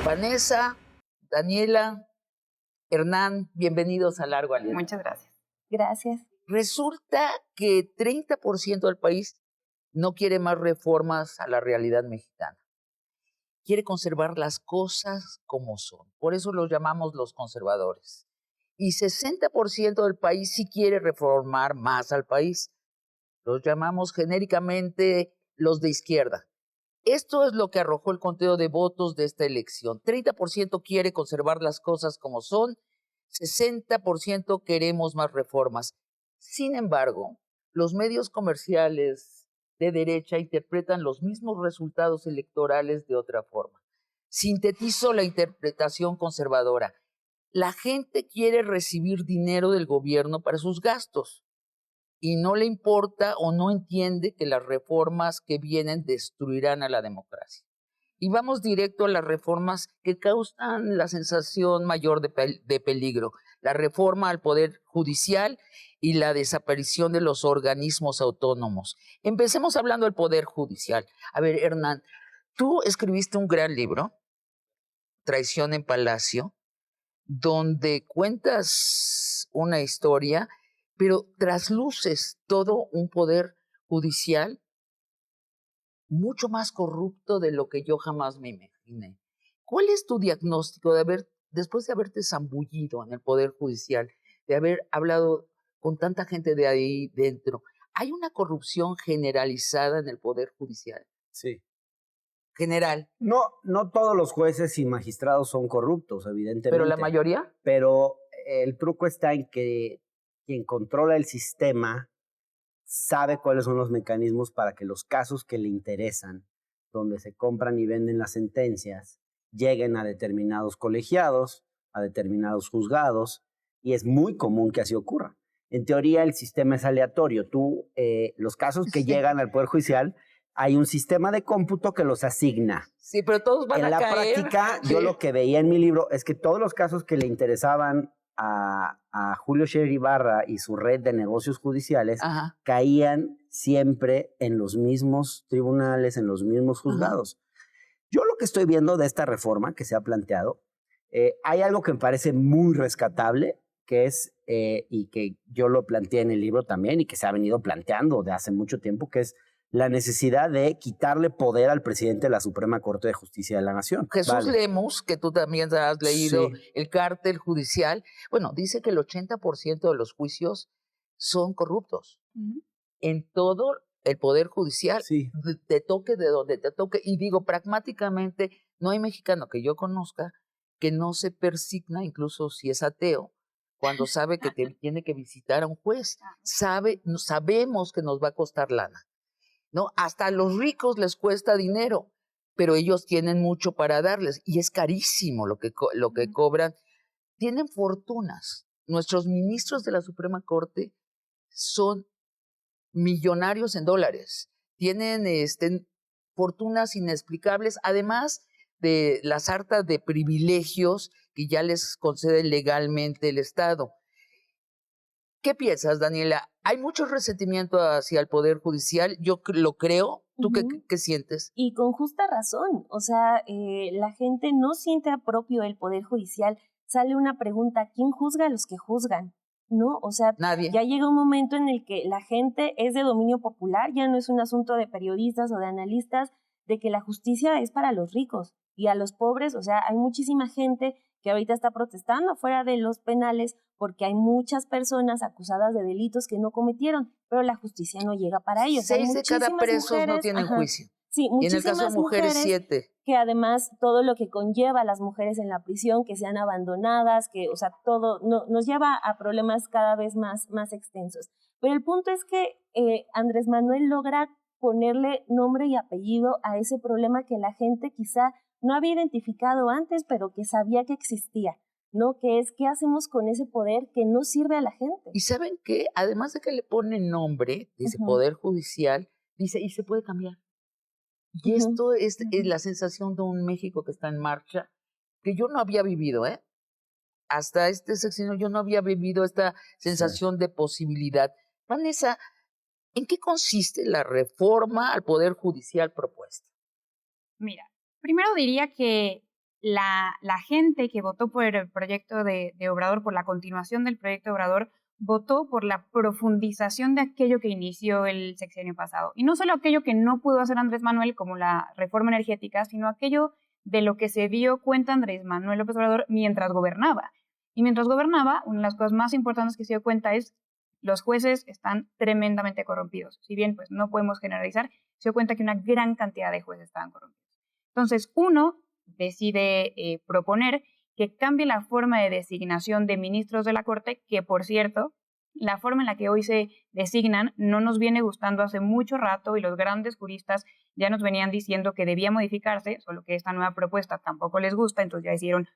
Vanessa, Daniela, Hernán, bienvenidos a Largo Aliento. Muchas gracias. Gracias. Resulta que 30% del país no quiere más reformas a la realidad mexicana. Quiere conservar las cosas como son. Por eso los llamamos los conservadores. Y 60% del país sí quiere reformar más al país. Los llamamos genéricamente los de izquierda. Esto es lo que arrojó el conteo de votos de esta elección. 30% quiere conservar las cosas como son, 60% queremos más reformas. Sin embargo, los medios comerciales de derecha interpretan los mismos resultados electorales de otra forma. Sintetizo la interpretación conservadora. La gente quiere recibir dinero del gobierno para sus gastos y no le importa o no entiende que las reformas que vienen destruirán a la democracia. Y vamos directo a las reformas que causan la sensación mayor de peligro. La reforma al Poder Judicial y la desaparición de los organismos autónomos. Empecemos hablando del Poder Judicial. A ver, Hernán, tú escribiste un gran libro, Traición en Palacio, donde cuentas una historia, pero trasluces todo un poder judicial mucho más corrupto de lo que yo jamás me imaginé. ¿Cuál es tu diagnóstico después de haberte zambullido en el Poder Judicial, de haber hablado con tanta gente de ahí dentro? ¿Hay una corrupción generalizada en el Poder Judicial? Sí. General. No todos los jueces y magistrados son corruptos, evidentemente. ¿Pero la mayoría? Pero el truco está en que quien controla el sistema sabe cuáles son los mecanismos para que los casos que le interesan, donde se compran y venden las sentencias, lleguen a determinados colegiados, a determinados juzgados, y es muy común que así ocurra. En teoría, el sistema es aleatorio. Los casos que llegan al Poder Judicial, hay un sistema de cómputo que los asigna. Sí, pero todos van a caer. En la práctica, yo lo que veía en mi libro es que todos los casos que le interesaban a Julio Scherer Ibarra y su red de negocios judiciales caían siempre en los mismos tribunales, en los mismos juzgados. Yo lo que estoy viendo de esta reforma que se ha planteado, hay algo que me parece muy rescatable, que es, y que yo lo planteé en el libro también, y que se ha venido planteando de hace mucho tiempo, que es la necesidad de quitarle poder al presidente de la Suprema Corte de Justicia de la Nación. Jesús Lemus, que tú también has leído, Sí. El cártel judicial, bueno, dice que el 80% de los juicios son corruptos. En todo el Poder Judicial, Sí. te toque de donde te toque. Y digo, pragmáticamente, no hay mexicano que yo conozca que no se persigna, incluso si es ateo, cuando sabe que tiene que visitar a un juez. Sabemos que nos va a costar lana, ¿no? Hasta a los ricos les cuesta dinero, pero ellos tienen mucho para darles y es carísimo lo que cobran. Tienen fortunas. Nuestros ministros de la Suprema Corte son millonarios en dólares. Tienen fortunas inexplicables, además de la sarta de privilegios que ya les concede legalmente el Estado. ¿Qué piensas, Daniela? ¿Hay mucho resentimiento hacia el Poder Judicial? Yo lo creo. ¿Tú qué sientes? Y con justa razón. O sea, la gente no siente propio el Poder Judicial. Sale una pregunta, ¿quién juzga a los que juzgan? ¿No? O sea, nadie. Ya llega un momento en el que la gente es de dominio popular, ya no es un asunto de periodistas o de analistas, de que la justicia es para los ricos y a los pobres. O sea, hay muchísima gente que ahorita está protestando afuera de los penales porque hay muchas personas acusadas de delitos que no cometieron, pero la justicia no llega para ellos. 6 de cada presos no tienen juicio. Sí, y en el caso de mujeres, 7. Que además todo lo que conlleva a las mujeres en la prisión, que sean abandonadas, que, o sea, todo nos lleva a problemas cada vez más extensos. Pero el punto es que Andrés Manuel logra ponerle nombre y apellido a ese problema que la gente quizá no había identificado antes, pero que sabía que existía, ¿no? Que es, ¿qué hacemos con ese poder que no sirve a la gente? Y ¿saben qué? Además de que le pone nombre, dice Poder Judicial, dice, y se puede cambiar. Y esto es la sensación de un México que está en marcha, que yo no había vivido, hasta este sexenio yo no había vivido esta sensación de posibilidad. Vanessa, ¿en qué consiste la reforma al Poder Judicial propuesta? Mira, primero diría que la gente que votó por el proyecto de Obrador, por la continuación del proyecto de Obrador, votó por la profundización de aquello que inició el sexenio pasado. Y no solo aquello que no pudo hacer Andrés Manuel, como la reforma energética, sino aquello de lo que se dio cuenta Andrés Manuel López Obrador mientras gobernaba. Y mientras gobernaba, una de las cosas más importantes que se dio cuenta es los jueces están tremendamente corrompidos. Si bien pues, no podemos generalizar, se dio cuenta que una gran cantidad de jueces estaban corrompidos. Entonces, uno decide proponer que cambie la forma de designación de ministros de la Corte, que por cierto, la forma en la que hoy se designan no nos viene gustando hace mucho rato y los grandes juristas ya nos venían diciendo que debía modificarse, solo que esta nueva propuesta tampoco les gusta, entonces ya decidieron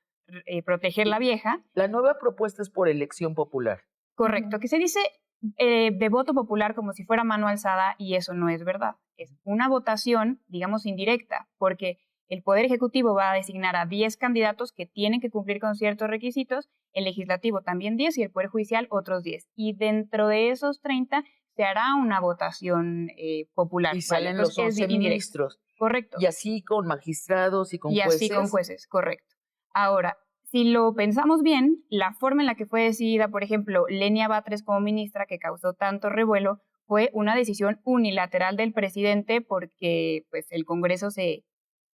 proteger la vieja. La nueva propuesta es por elección popular. Correcto, que se dice de voto popular como si fuera mano alzada y eso no es verdad. Es una votación, digamos, indirecta, porque el Poder Ejecutivo va a designar a 10 candidatos que tienen que cumplir con ciertos requisitos, el Legislativo también 10 y el Poder Judicial otros 10. Y dentro de esos 30 se hará una votación popular. Y salen los 11 ministros. Correcto. Y así con magistrados y con jueces. Y así con jueces, correcto. Ahora, si lo pensamos bien, la forma en la que fue decidida, por ejemplo, Lenia Batres como ministra, que causó tanto revuelo, fue una decisión unilateral del presidente porque pues, el Congreso se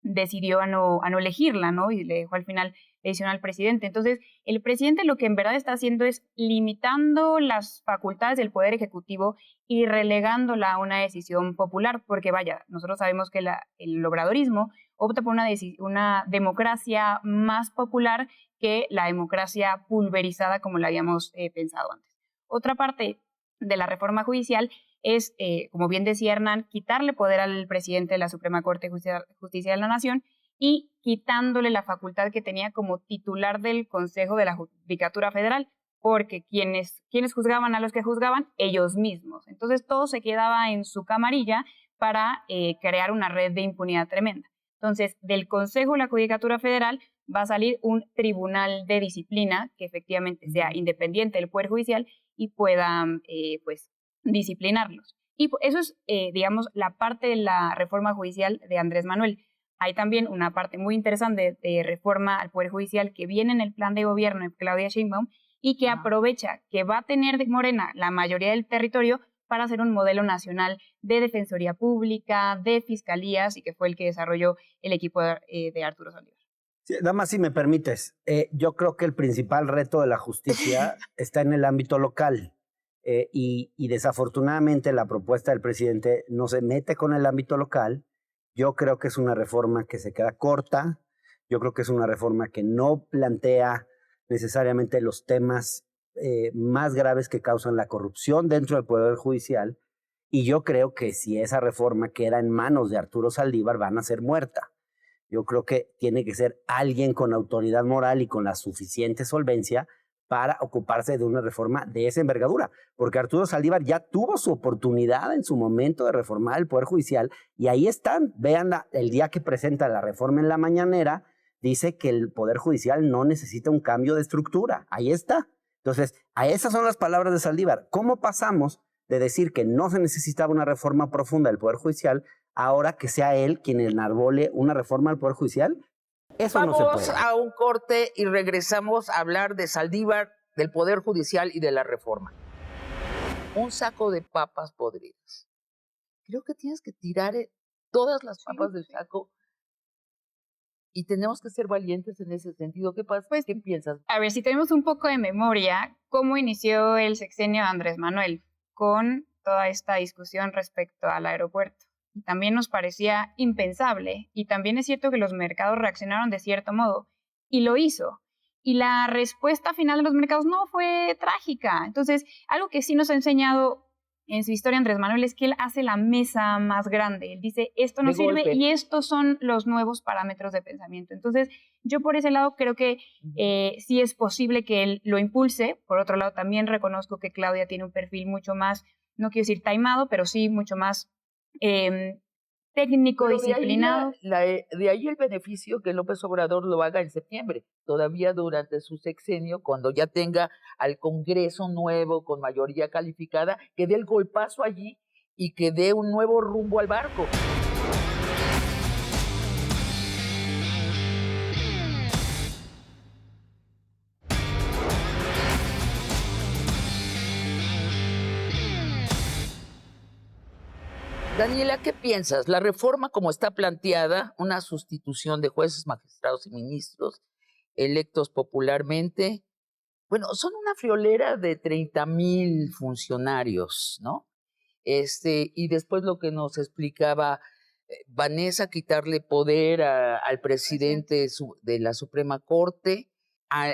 decidió a no elegirla, ¿no? Y le dejó al final la decisión al presidente. Entonces, el presidente lo que en verdad está haciendo es limitando las facultades del Poder Ejecutivo y relegándola a una decisión popular, porque vaya, nosotros sabemos que el obradorismo opta por una democracia más popular que la democracia pulverizada como la habíamos pensado antes. Otra parte de la reforma judicial es, como bien decía Hernán, quitarle poder al presidente de la Suprema Corte de Justicia de la Nación y quitándole la facultad que tenía como titular del Consejo de la Judicatura Federal, porque quienes juzgaban a los que juzgaban, ellos mismos. Entonces todo se quedaba en su camarilla para crear una red de impunidad tremenda. Entonces, del Consejo de la Judicatura Federal va a salir un tribunal de disciplina que efectivamente sea independiente del Poder Judicial y pueda, pues, disciplinarlos. Y eso es, digamos, la parte de la reforma judicial de Andrés Manuel. Hay también una parte muy interesante de reforma al Poder Judicial que viene en el plan de gobierno de Claudia Sheinbaum y que aprovecha que va a tener de Morena la mayoría del territorio para hacer un modelo nacional de defensoría pública, de fiscalías, y que fue el que desarrolló el equipo de Arturo Saldívar. Sí, Dama, si me permites, yo creo que el principal reto de la justicia está en el ámbito local. Y desafortunadamente la propuesta del presidente no se mete con el ámbito local. Yo creo que es una reforma que se queda corta, yo creo que es una reforma que no plantea necesariamente los temas más graves que causan la corrupción dentro del Poder Judicial, y yo creo que si esa reforma queda en manos de Arturo Saldívar van a ser muerta. Yo creo que tiene que ser alguien con autoridad moral y con la suficiente solvencia para ocuparse de una reforma de esa envergadura, porque Arturo Saldívar ya tuvo su oportunidad en su momento de reformar el Poder Judicial, y ahí están, vean el día que presenta la reforma en la mañanera, dice que el Poder Judicial no necesita un cambio de estructura, ahí está. Entonces, a esas son las palabras de Saldívar. ¿Cómo pasamos de decir que no se necesitaba una reforma profunda del Poder Judicial ahora que sea él quien enarbole una reforma al Poder Judicial? Eso Vamos no se puede. A un corte y regresamos a hablar de Saldívar, del Poder Judicial y de la reforma. Un saco de papas podridas. Creo que tienes que tirar todas las papas del saco y tenemos que ser valientes en ese sentido. ¿Qué pasa? Pues, ¿qué piensas? A ver, si tenemos un poco de memoria, ¿cómo inició el sexenio de Andrés Manuel? Con toda esta discusión respecto al aeropuerto. Y también nos parecía impensable, y también es cierto que los mercados reaccionaron de cierto modo, y lo hizo. Y la respuesta final de los mercados no fue trágica. Entonces, algo que sí nos ha enseñado en su historia Andrés Manuel es que él hace la mesa más grande. Él dice, esto no sirve y estos son los nuevos parámetros de pensamiento. Entonces, yo por ese lado creo que sí es posible que él lo impulse. Por otro lado, también reconozco que Claudia tiene un perfil mucho más, no quiero decir taimado, pero sí mucho más técnico, pero disciplinado. De ahí el beneficio que López Obrador lo haga en septiembre, todavía durante su sexenio, cuando ya tenga al Congreso nuevo con mayoría calificada, que dé el golpazo allí y que dé un nuevo rumbo al barco. Daniela, ¿qué piensas? La reforma como está planteada, una sustitución de jueces, magistrados y ministros electos popularmente, bueno, son una friolera de 30,000 funcionarios, ¿no? Y después lo que nos explicaba Vanessa, quitarle poder al presidente de la Suprema Corte,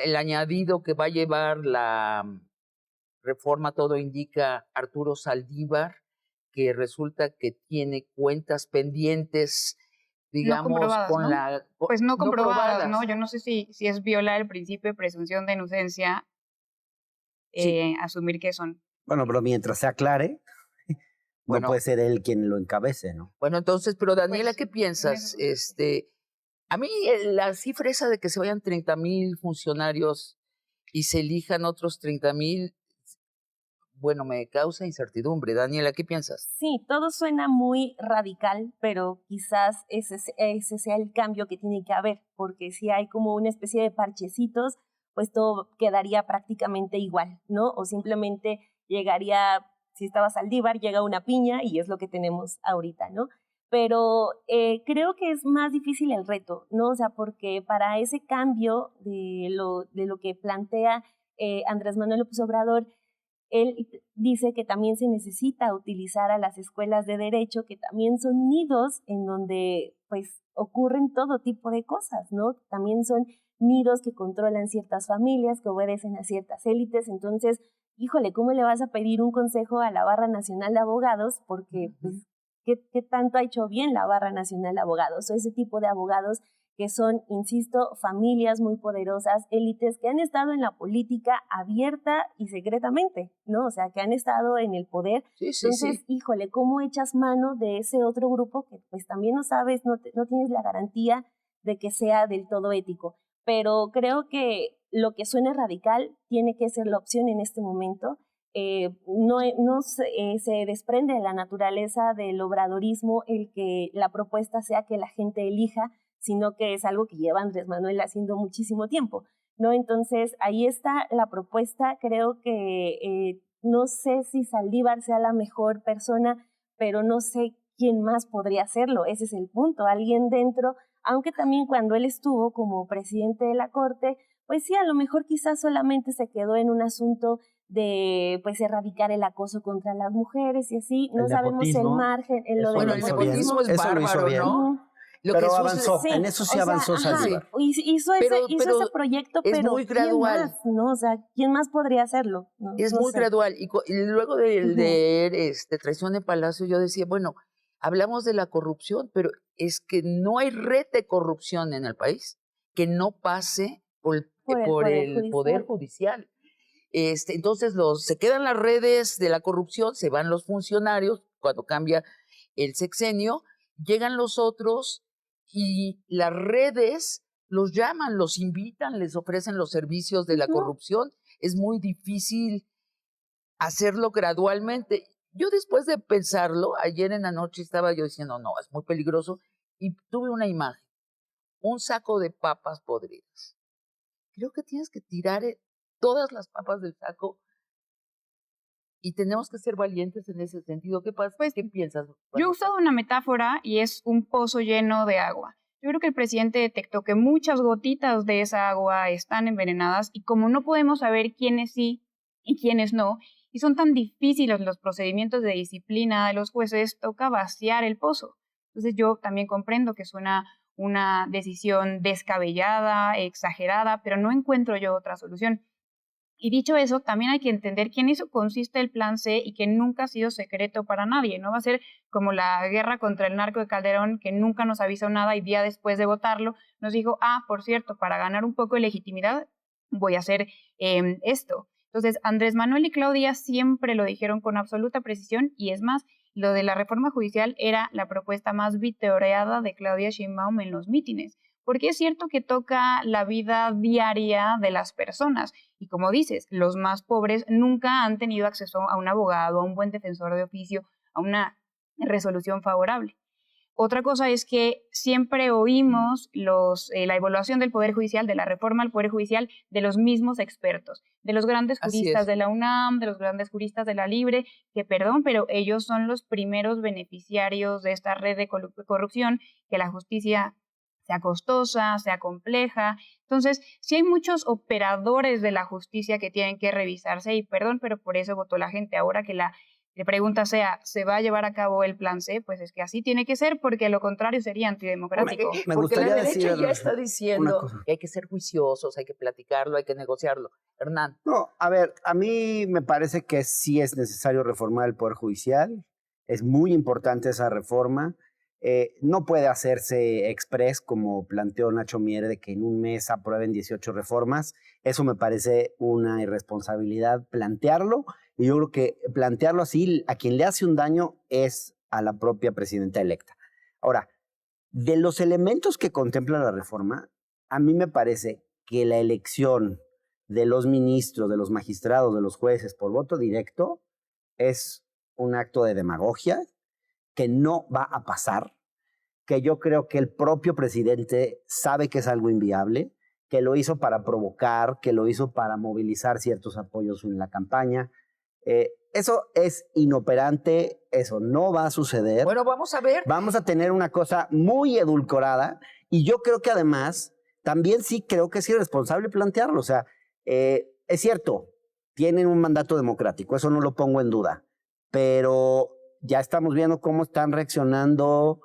el añadido que va a llevar la reforma, todo indica, Arturo Saldívar, que resulta que tiene cuentas pendientes, No digamos, comprobadas, con ¿no? la... Pues no no comprobadas, ¿no? probadas. Yo no sé si es violar el principio de presunción de inocencia Sí. asumir que son. Bueno, pero mientras se aclare, no Bueno, puede ser él quien lo encabece, ¿no? bueno, entonces, pero Daniela, Pues, ¿qué en piensas? eso. A mí la cifra esa de que se vayan 30,000 funcionarios y se elijan otros 30,000, bueno, me causa incertidumbre. Daniela, ¿qué piensas? Sí, todo suena muy radical, pero quizás ese sea el cambio que tiene que haber, porque si hay como una especie de parchecitos, pues todo quedaría prácticamente igual, ¿no? O simplemente llegaría, si estaba Saldívar, llega una piña y es lo que tenemos ahorita, ¿no? Pero creo que es más difícil el reto, ¿no? O sea, porque para ese cambio de lo que plantea Andrés Manuel López Obrador, él dice que también se necesita utilizar a las escuelas de derecho, que también son nidos en donde pues ocurren todo tipo de cosas, ¿no? También son nidos que controlan ciertas familias, que obedecen a ciertas élites. Entonces, híjole, ¿cómo le vas a pedir un consejo a la Barra Nacional de Abogados? Porque, pues, ¿qué tanto ha hecho bien la Barra Nacional de Abogados? O ese tipo de abogados que son, insisto, familias muy poderosas, élites que han estado en la política abierta y secretamente, ¿no? O sea, que han estado en el poder. Sí, sí, Entonces, sí. híjole, ¿cómo echas mano de ese otro grupo que pues también no sabes, no tienes la garantía de que sea del todo ético? Pero creo que lo que suene radical tiene que ser la opción en este momento. Se desprende de la naturaleza del obradorismo el que la propuesta sea que la gente elija, sino que es algo que lleva Andrés Manuel haciendo muchísimo tiempo, ¿no? Entonces, ahí está la propuesta. Creo que no sé si Saldívar sea la mejor persona, pero no sé quién más podría hacerlo. Ese es el punto. Alguien dentro, aunque también cuando él estuvo como presidente de la Corte, pues sí, a lo mejor quizás solamente se quedó en un asunto de pues erradicar el acoso contra las mujeres y así. No sabemos el margen, en lo del Bueno, el nepotismo es Eso lo hizo bárbaro, bien. ¿no? Lo Pero que avanzó, sí, en eso sí o sea, avanzó Saldívar. hizo pero ese proyecto, es pero muy ¿quién gradual. más? ¿No? O sea, ¿quién más podría hacerlo? No, Es no muy sé. gradual. Y luego de leer Traición de Palacio, yo decía, bueno, hablamos de la corrupción, pero es que no hay red de corrupción en el país que no pase por el Poder Judicial. Entonces se quedan las redes de la corrupción, se van los funcionarios cuando cambia el sexenio, llegan los otros y las redes los llaman, los invitan, les ofrecen los servicios de la corrupción. Es muy difícil hacerlo gradualmente. Yo después de pensarlo, ayer en la noche estaba yo diciendo, no, es muy peligroso, y tuve una imagen, un saco de papas podridas. Creo que tienes que tirar todas las papas del saco y tenemos que ser valientes en ese sentido. ¿Qué pasa? Pues, ¿Qué piensas, yo he Vanessa? usado una metáfora y es un pozo lleno de agua. Yo creo que el presidente detectó que muchas gotitas de esa agua están envenenadas y como no podemos saber quiénes sí y quiénes no, y son tan difíciles los procedimientos de disciplina de los jueces, toca vaciar el pozo. Entonces yo también comprendo que suena una decisión descabellada, exagerada, pero no encuentro yo otra solución. Y dicho eso, también hay que entender que en eso consiste el plan C y que nunca ha sido secreto para nadie. No va a ser como la guerra contra el narco de Calderón, que nunca nos avisó nada y día después de votarlo nos dijo, por cierto, para ganar un poco de legitimidad voy a hacer esto. Entonces, Andrés Manuel y Claudia siempre lo dijeron con absoluta precisión y es más, lo de la reforma judicial era la propuesta más vitoreada de Claudia Sheinbaum en los mítines, porque es cierto que toca la vida diaria de las personas y como dices, los más pobres nunca han tenido acceso a un abogado, a un buen defensor de oficio, a una resolución favorable. Otra cosa es que siempre oímos la evaluación del Poder Judicial, de la reforma al Poder Judicial, de los mismos expertos, de los grandes juristas de la UNAM, de los grandes juristas de la Libre, que perdón, pero ellos son los primeros beneficiarios de esta red de corrupción, que la justicia sea costosa, sea compleja. Entonces, sí hay muchos operadores de la justicia que tienen que revisarse y perdón, pero por eso votó la gente. Ahora que la pregunta sea, ¿se va a llevar a cabo el plan C? Pues es que así tiene que ser, porque lo contrario sería antidemocrático. Me porque gustaría la derecha decir ya está diciendo que hay que ser juiciosos, hay que platicarlo, hay que negociarlo. Hernán. No, a ver, a mí me parece que sí es necesario reformar el Poder Judicial. Es muy importante esa reforma. No puede hacerse express, como planteó Nacho Mier, de que en un mes aprueben 18 reformas. Eso me parece una irresponsabilidad plantearlo. Y yo creo que plantearlo así, a quien le hace un daño es a la propia presidenta electa. Ahora, de los elementos que contempla la reforma, a mí me parece que la elección de los ministros, de los magistrados, de los jueces por voto directo es un acto de demagogia que no va a pasar, que yo creo que el propio presidente sabe que es algo inviable, que lo hizo para provocar, que lo hizo para movilizar ciertos apoyos en la campaña. Eso es inoperante, eso no va a suceder. Bueno, vamos a ver. Vamos a tener una cosa muy edulcorada y yo creo que además también sí creo que es irresponsable plantearlo. O sea, es cierto, tienen un mandato democrático, eso no lo pongo en duda, pero ya estamos viendo cómo están reaccionando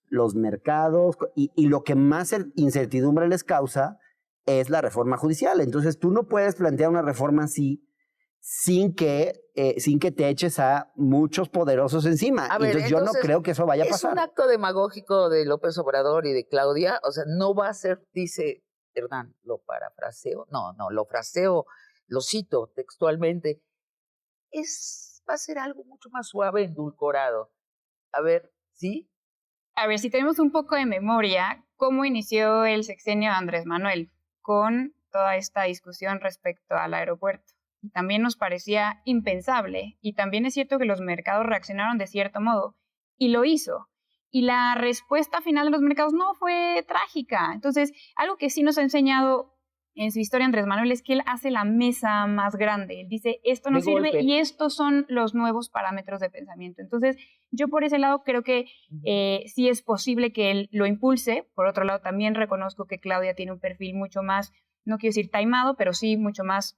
los mercados y lo que más incertidumbre les causa es la reforma judicial. Entonces tú no puedes plantear una reforma así sin que te eches a muchos poderosos encima. Entonces yo no creo que eso vaya a pasar. Es un acto demagógico de López Obrador y de Claudia. O sea, no va a ser, dice Hernán, lo parafraseo. No, lo fraseo, lo cito textualmente. Va a ser algo mucho más suave, endulcorado. A ver, ¿sí? A ver, si tenemos un poco de memoria, ¿cómo inició el sexenio de Andrés Manuel? Con toda esta discusión respecto al aeropuerto. También nos parecía impensable, y también es cierto que los mercados reaccionaron de cierto modo, y lo hizo. Y la respuesta final de los mercados no fue trágica. Entonces, algo que sí nos ha enseñado en su historia Andrés Manuel es que él hace la mesa más grande. Él dice, esto no sirve y estos son los nuevos parámetros de pensamiento. Entonces, yo por ese lado creo que sí es posible que él lo impulse. Por otro lado, también reconozco que Claudia tiene un perfil mucho más, no quiero decir taimado, pero sí mucho más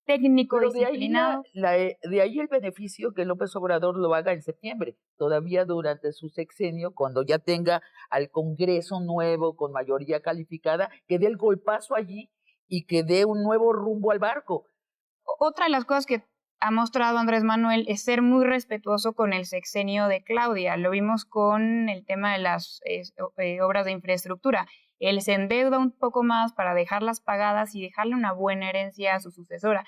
técnico, pero disciplinado. De ahí el beneficio que López Obrador lo haga en septiembre, todavía durante su sexenio, cuando ya tenga al Congreso nuevo con mayoría calificada, que dé el golpazo allí y que dé un nuevo rumbo al barco. Otra de las cosas que ha mostrado Andrés Manuel es ser muy respetuoso con el sexenio de Claudia. Lo vimos con el tema de las obras de infraestructura. Él se endeuda un poco más para dejarlas pagadas y dejarle una buena herencia a su sucesora.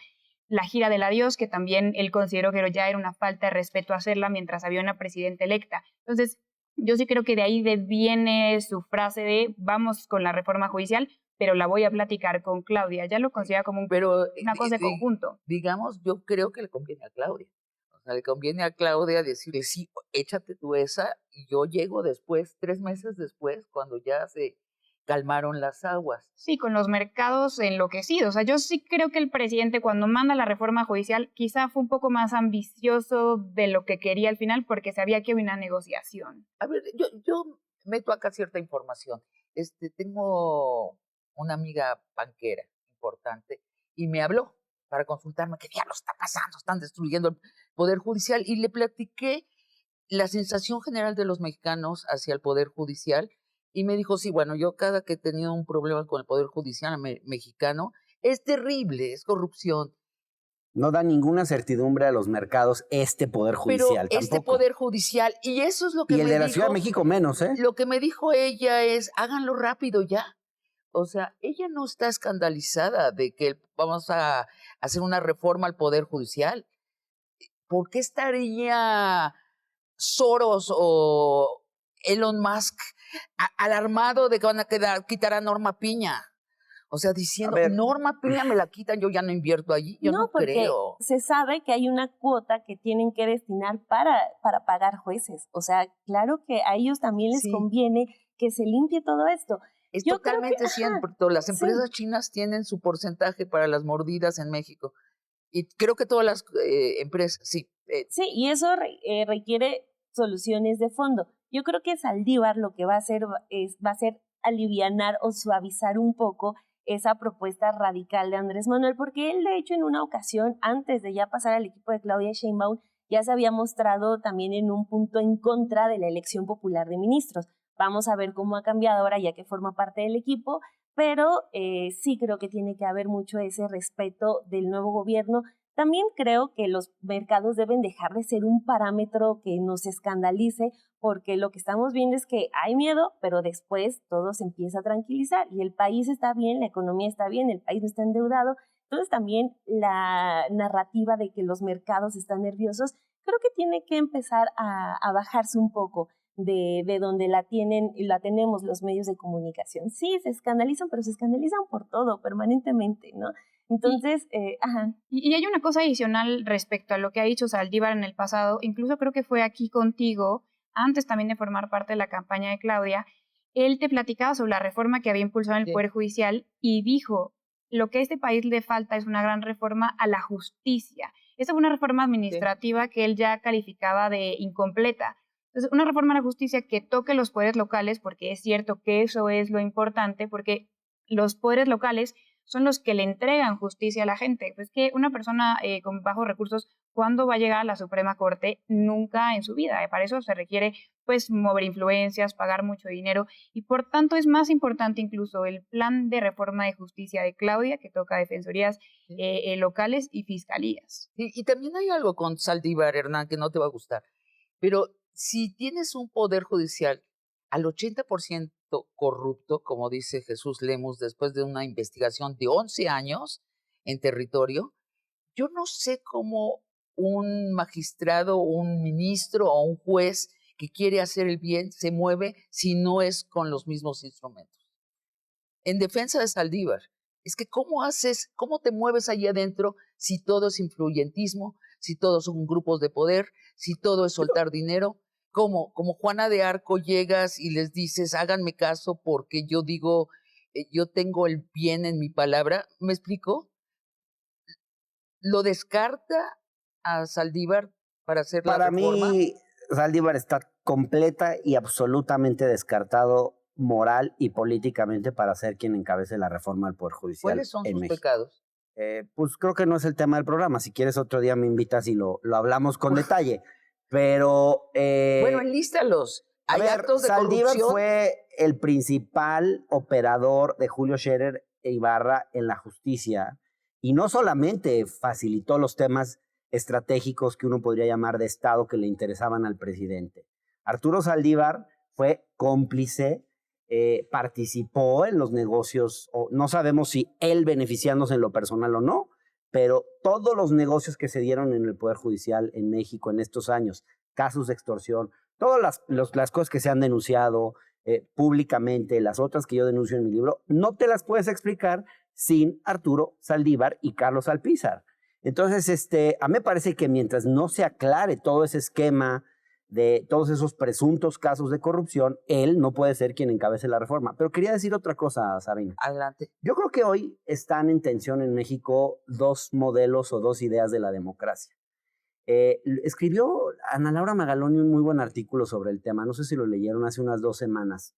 La gira del adiós, que también él consideró que ya era una falta de respeto hacerla mientras había una presidenta electa. Entonces, yo sí creo que de ahí viene su frase de vamos con la reforma judicial, pero la voy a platicar con Claudia. Ya lo considera como una cosa de conjunto. Digamos, yo creo que le conviene a Claudia. O sea, le conviene a Claudia decirle, sí, échate tú esa, y yo llego después, 3 meses después, cuando ya se calmaron las aguas. Sí, con los mercados enloquecidos. O sea, yo sí creo que el presidente cuando manda la reforma judicial quizá fue un poco más ambicioso de lo que quería al final porque sabía que había una negociación. A ver, yo meto acá cierta información. Tengo una amiga banquera importante y me habló para consultarme qué diablos está pasando, están destruyendo el Poder Judicial, y le platiqué la sensación general de los mexicanos hacia el Poder Judicial. Y me dijo, sí, bueno, yo cada que he tenido un problema con el Poder Judicial mexicano, es terrible, es corrupción. No da ninguna certidumbre a los mercados este Poder Judicial. Pero este Poder Judicial, y eso es lo que me dijo. Y el de la Ciudad de México menos, ¿eh? Lo que me dijo ella es, háganlo rápido ya. O sea, ella no está escandalizada de que vamos a hacer una reforma al Poder Judicial. ¿Por qué estaría Soros o Elon Musk alarmado de que van a quitar a Norma Piña? O sea, diciendo, Norma Peña me la quitan, yo ya no invierto allí. Yo no porque creo. Se sabe que hay una cuota que tienen que destinar para pagar jueces. O sea, claro que a ellos también les conviene que se limpie todo esto. Es totalmente cierto. Las empresas chinas tienen su porcentaje para las mordidas en México. Y creo que todas las empresas, sí. Sí, y eso requiere soluciones de fondo. Yo creo que Saldívar lo que va a hacer va a ser alivianar o suavizar un poco esa propuesta radical de Andrés Manuel, porque él, de hecho, en una ocasión, antes de ya pasar al equipo de Claudia Sheinbaum, ya se había mostrado también en un punto en contra de la elección popular de ministros. Vamos a ver cómo ha cambiado ahora, ya que forma parte del equipo, pero sí creo que tiene que haber mucho ese respeto del nuevo gobierno. También creo que los mercados deben dejar de ser un parámetro que nos escandalice, porque lo que estamos viendo es que hay miedo, pero después todo se empieza a tranquilizar y el país está bien, la economía está bien, el país no está endeudado. Entonces también la narrativa de que los mercados están nerviosos, creo que tiene que empezar a bajarse un poco de donde la tenemos los medios de comunicación. Sí, se escandalizan, pero se escandalizan por todo, permanentemente, ¿no? Entonces, Y hay una cosa adicional respecto a lo que ha dicho Saldívar en el pasado, incluso creo que fue aquí contigo, antes también de formar parte de la campaña de Claudia, él te platicaba sobre la reforma que había impulsado en el Poder Judicial y dijo, lo que a este país le falta es una gran reforma a la justicia. Esa fue una reforma administrativa que él ya calificaba de incompleta. Entonces, una reforma a la justicia que toque los poderes locales, porque es cierto que eso es lo importante, porque los poderes locales son los que le entregan justicia a la gente. Pues que una persona con bajos recursos, ¿cuándo va a llegar a la Suprema Corte? Nunca en su vida. Para eso se requiere pues mover influencias, pagar mucho dinero y por tanto es más importante incluso el plan de reforma de justicia de Claudia, que toca defensorías locales y fiscalías. Y también hay algo con Saldívar, Hernán, que no te va a gustar. Pero si tienes un poder judicial al 80% corrupto, como dice Jesús Lemus, después de una investigación de 11 años en territorio, yo no sé cómo un magistrado, un ministro o un juez que quiere hacer el bien se mueve si no es con los mismos instrumentos. En defensa de Saldívar, es que ¿cómo te mueves allí adentro si todo es influyentismo, si todos son grupos de poder, si todo es soltar dinero? Como Juana de Arco llegas y les dices, háganme caso porque yo digo, yo tengo el bien en mi palabra. ¿Me explico? ¿Lo descarta a Saldívar para hacer la reforma? Para mí, Saldívar está completa y absolutamente descartado moral y políticamente para ser quien encabece la reforma al Poder Judicial. ¿Cuáles son sus pecados? Pues creo que no es el tema del programa. Si quieres otro día me invitas y lo hablamos con detalle. Pero... bueno, enlístalos. Hay actos de Saldívar corrupción. fue el principal operador de Julio Scherer Ibarra en la justicia y no solamente facilitó los temas estratégicos que uno podría llamar de Estado que le interesaban al presidente. Arturo Saldívar fue cómplice, participó en los negocios, no sabemos si él beneficiándose en lo personal o no, pero todos los negocios que se dieron en el Poder Judicial en México en estos años, casos de extorsión, todas las cosas que se han denunciado públicamente, las otras que yo denuncio en mi libro, no te las puedes explicar sin Arturo Saldívar y Carlos Alpizar. Entonces, a mí me parece que mientras no se aclare todo ese esquema de todos esos presuntos casos de corrupción, él no puede ser quien encabece la reforma. Pero quería decir otra cosa, Sabina. Adelante. Yo creo que hoy están en tensión en México dos modelos o dos ideas de la democracia. Escribió Ana Laura Magaloni un muy buen artículo sobre el tema, no sé si lo leyeron hace unas 2 semanas,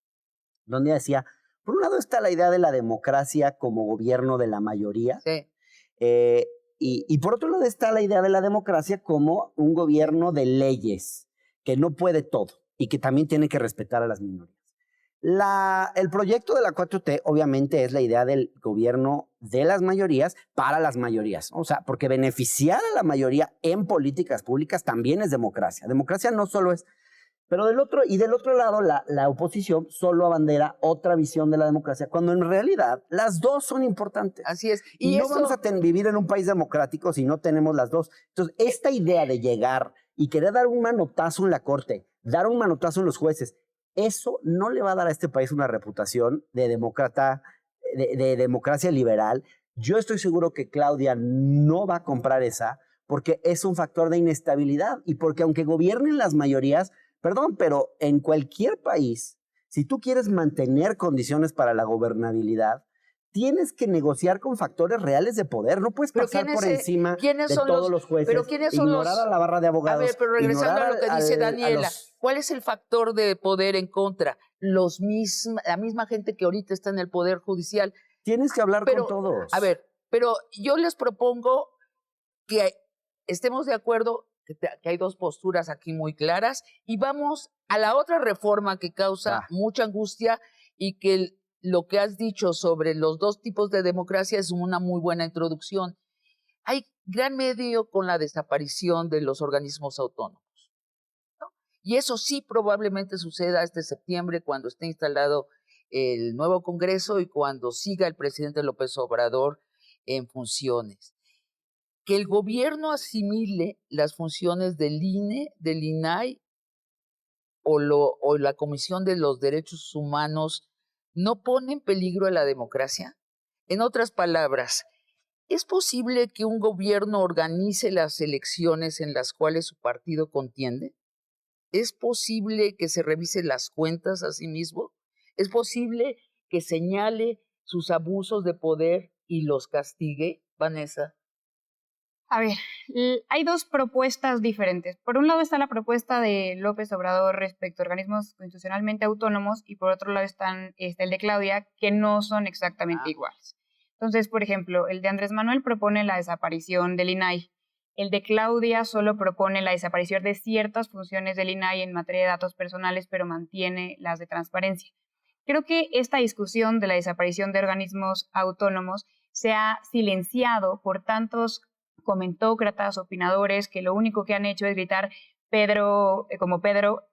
donde decía, por un lado está la idea de la democracia como gobierno de la mayoría, sí. Y por otro lado está la idea de la democracia como un gobierno de leyes, que no puede todo y que también tiene que respetar a las minorías. El proyecto de la 4T obviamente es la idea del gobierno de las mayorías para las mayorías. O sea, porque beneficiar a la mayoría en políticas públicas también es democracia. Democracia no solo es... Pero del otro lado, la oposición solo abandera otra visión de la democracia, cuando en realidad las dos son importantes. Así es. Y no vamos a vivir en un país democrático si no tenemos las dos. Entonces, esta idea de llegar y querer dar un manotazo en la corte, dar un manotazo en los jueces, eso no le va a dar a este país una reputación de demócrata de democracia liberal. Yo estoy seguro que Claudia no va a comprar esa porque es un factor de inestabilidad y porque aunque gobiernen las mayorías, perdón, pero en cualquier país, si tú quieres mantener condiciones para la gobernabilidad, tienes que negociar con factores reales de poder. No puedes pasar por encima de todos los jueces, pero ¿quiénes son ignorar a la barra de abogados. A ver, pero regresando a lo que dice Daniela, ¿cuál es el factor de poder en contra? La misma gente que ahorita está en el Poder Judicial. Tienes que hablar con todos. A ver, pero yo les propongo que estemos de acuerdo que hay dos posturas aquí muy claras y vamos a la otra reforma que causa mucha angustia y que lo que has dicho sobre los dos tipos de democracia es una muy buena introducción. Hay gran medio con la desaparición de los organismos autónomos, ¿no? Y eso sí probablemente suceda este septiembre cuando esté instalado el nuevo Congreso y cuando siga el presidente López Obrador en funciones. Que el gobierno asimile las funciones del INE, del INAI o la Comisión de los Derechos Humanos no pone en peligro a la democracia. En otras palabras, ¿es posible que un gobierno organice las elecciones en las cuales su partido contiende? ¿Es posible que se revise las cuentas a sí mismo? ¿Es posible que señale sus abusos de poder y los castigue, Vanessa? A ver, hay dos propuestas diferentes. Por un lado está la propuesta de López Obrador respecto a organismos constitucionalmente autónomos y por otro lado está el de Claudia, que no son exactamente iguales. Entonces, por ejemplo, el de Andrés Manuel propone la desaparición del INAI. El de Claudia solo propone la desaparición de ciertas funciones del INAI en materia de datos personales, pero mantiene las de transparencia. Creo que esta discusión de la desaparición de organismos autónomos se ha silenciado por tantos comentócratas, opinadores, que lo único que han hecho es gritar Pedro,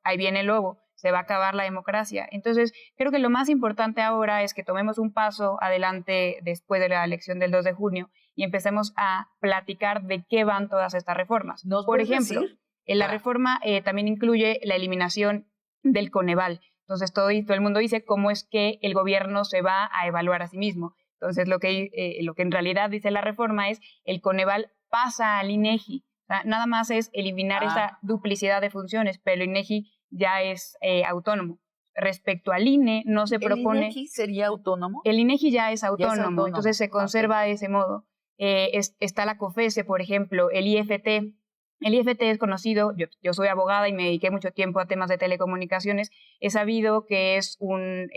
ahí viene el lobo, se va a acabar la democracia. Entonces, creo que lo más importante ahora es que tomemos un paso adelante después de la elección del 2 de junio y empecemos a platicar de qué van todas estas reformas. Por ejemplo, la reforma también incluye la eliminación del Coneval. Entonces, todo el mundo dice cómo es que el gobierno se va a evaluar a sí mismo. Entonces, lo que en realidad dice la reforma es el Coneval pasa al INEGI. O sea, nada más es eliminar esa duplicidad de funciones, pero el INEGI ya es autónomo. Respecto al INE, no se propone... ¿El INEGI sería autónomo? El INEGI ya es autónomo, entonces se conserva de ese modo. Está la COFESE, por ejemplo, el IFT. El IFT es conocido, yo soy abogada y me dediqué mucho tiempo a temas de telecomunicaciones. He sabido que es un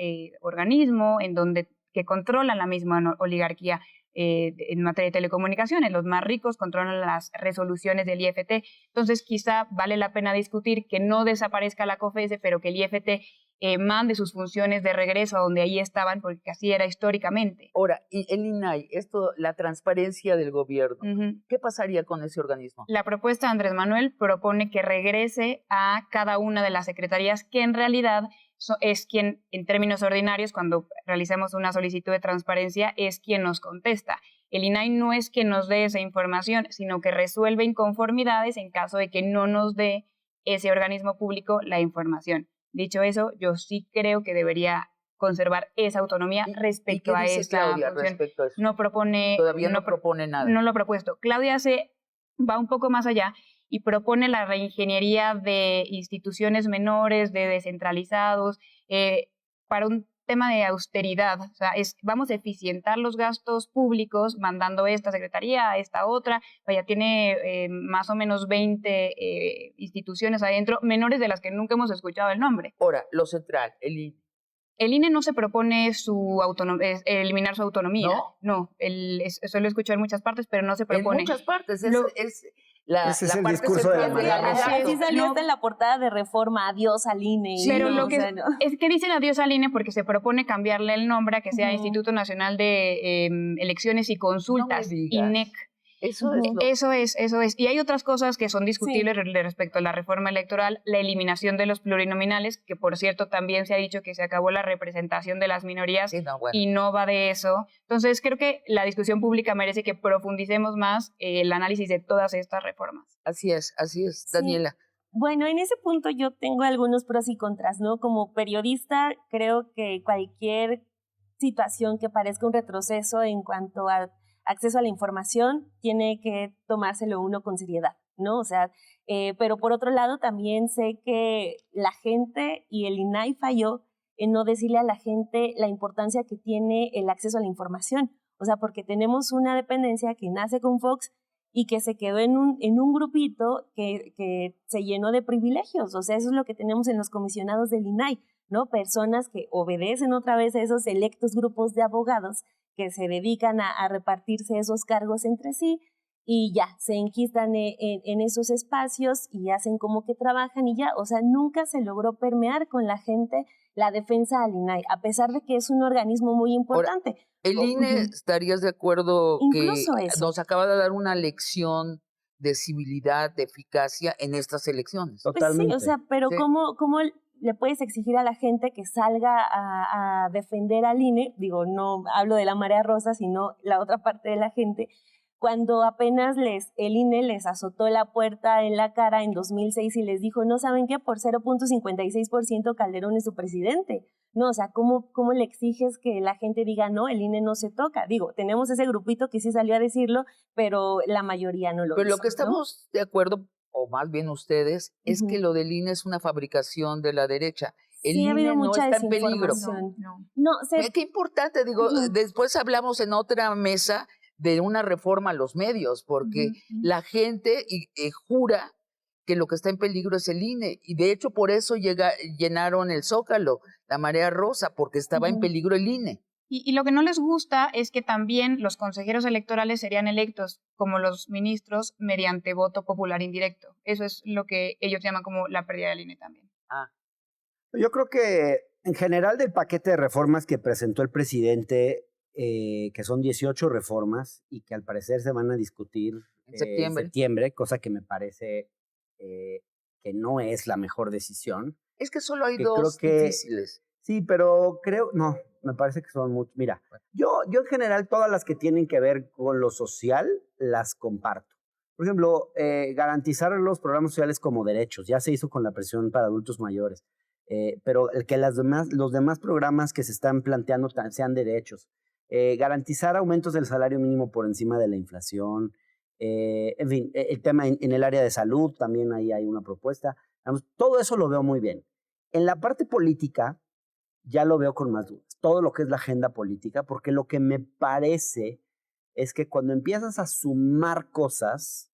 organismo que controla la misma oligarquía en materia de telecomunicaciones. Los más ricos controlan las resoluciones del IFT. Entonces, quizá vale la pena discutir que no desaparezca la COFESE, pero que el IFT mande sus funciones de regreso a donde ahí estaban, porque así era históricamente. Ahora, y el INAI, la transparencia del gobierno, ¿qué pasaría con ese organismo? La propuesta de Andrés Manuel propone que regrese a cada una de las secretarías que en realidad es quien, en términos ordinarios, cuando realizamos una solicitud de transparencia, es quien nos contesta. El INAI no es quien nos dé esa información, sino que resuelve inconformidades en caso de que no nos dé ese organismo público la información. Dicho eso, yo sí creo que debería conservar esa autonomía respecto a esa Claudia función. Respecto a eso? Todavía no propone nada. No lo ha propuesto. Claudia va un poco más allá y propone la reingeniería de instituciones menores, de descentralizados, para un tema de austeridad. O sea, vamos a eficientar los gastos públicos mandando esta secretaría a esta otra. Vaya, tiene más o menos 20 instituciones adentro, menores de las que nunca hemos escuchado el nombre. Ahora, lo central, el INE. El INE no se propone eliminar su autonomía. No, eso lo he escuchado en muchas partes, pero no se propone. En muchas partes. Ese es el discurso de la mañana. Sí salió hasta en la portada de Reforma, adiós al INE. Sí, pero es que dicen adiós al INE porque se propone cambiarle el nombre a que sea Instituto Nacional de Elecciones y Consultas, INEC. Eso es. Y hay otras cosas que son discutibles respecto a la reforma electoral, la eliminación de los plurinominales, que por cierto también se ha dicho que se acabó la representación de las minorías y no va de eso. Entonces creo que la discusión pública merece que profundicemos más el análisis de todas estas reformas. Así es, Daniela. Sí. Bueno, en ese punto yo tengo algunos pros y contras, ¿no? Como periodista creo que cualquier situación que parezca un retroceso en cuanto a acceso a la información, tiene que tomárselo uno con seriedad, ¿no? O sea, pero por otro lado también sé que la gente y el INAI falló en no decirle a la gente la importancia que tiene el acceso a la información. O sea, porque tenemos una dependencia que nace con Fox y que se quedó en un grupito que se llenó de privilegios. O sea, eso es lo que tenemos en los comisionados del INAI, ¿no? Personas que obedecen otra vez a esos selectos grupos de abogados que se dedican a repartirse esos cargos entre sí y ya, se enquistan en esos espacios y hacen como que trabajan y ya, o sea, nunca se logró permear con la gente la defensa al INAI, a pesar de que es un organismo muy importante. Ahora, el INE, ¿estarías de acuerdo Incluso que eso nos acaba de dar una lección de civilidad, de eficacia en estas elecciones? Totalmente. Pues sí, o sea, pero Sí. ¿cómo le puedes exigir a la gente que salga a defender al INE? Digo, no hablo de la marea rosa, sino la otra parte de la gente, cuando apenas el INE les azotó la puerta en la cara en 2006 y les dijo, no saben qué, por 0.56% Calderón es su presidente. No, o sea, ¿cómo le exiges que la gente diga, no, el INE no se toca? Digo, tenemos ese grupito que sí salió a decirlo, pero la mayoría no lo Pero hizo, lo que estamos de acuerdo, o más bien ustedes, es que lo del INE es una fabricación de la derecha. El Sí, ha habido INE no mucha está en peligro. desinformación. No. No, Qué importante, digo, después hablamos en otra mesa de una reforma a los medios, porque la gente jura que lo que está en peligro es el INE, y de hecho por eso llenaron el Zócalo, la marea rosa, porque estaba en peligro el INE. Y lo que no les gusta es que también los consejeros electorales serían electos, como los ministros, mediante voto popular indirecto. Eso es lo que ellos llaman como la pérdida del INE también. Yo creo que en general del paquete de reformas que presentó el presidente, que son 18 reformas y que al parecer se van a discutir En en septiembre, cosa que me parece que no es la mejor decisión. Es que solo hay que dos creo que, difíciles. Sí, pero no, me parece que son muchos. Mira, yo en general todas las que tienen que ver con lo social las comparto. Por ejemplo, garantizar los programas sociales como derechos, ya se hizo con la presión para adultos mayores. Pero el que los demás programas que se están planteando sean derechos. Garantizar aumentos del salario mínimo por encima de la inflación. En fin, el tema en el área de salud, también ahí hay una propuesta. Todo eso lo veo muy bien. En la parte política, ya lo veo con más dudas. Todo lo que es la agenda política, porque lo que me parece es que cuando empiezas a sumar cosas,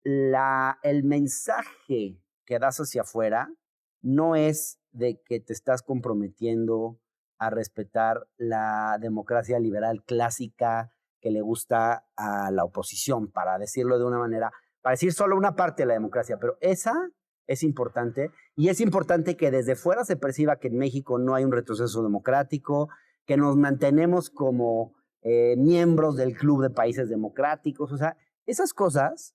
el mensaje que das hacia afuera no es de que te estás comprometiendo a respetar la democracia liberal clásica que le gusta a la oposición, para decirlo de una manera, para decir solo una parte de la democracia, pero esa es importante, y es importante que desde fuera se perciba que en México no hay un retroceso democrático, que nos mantenemos como miembros del club de países democráticos. O sea, esas cosas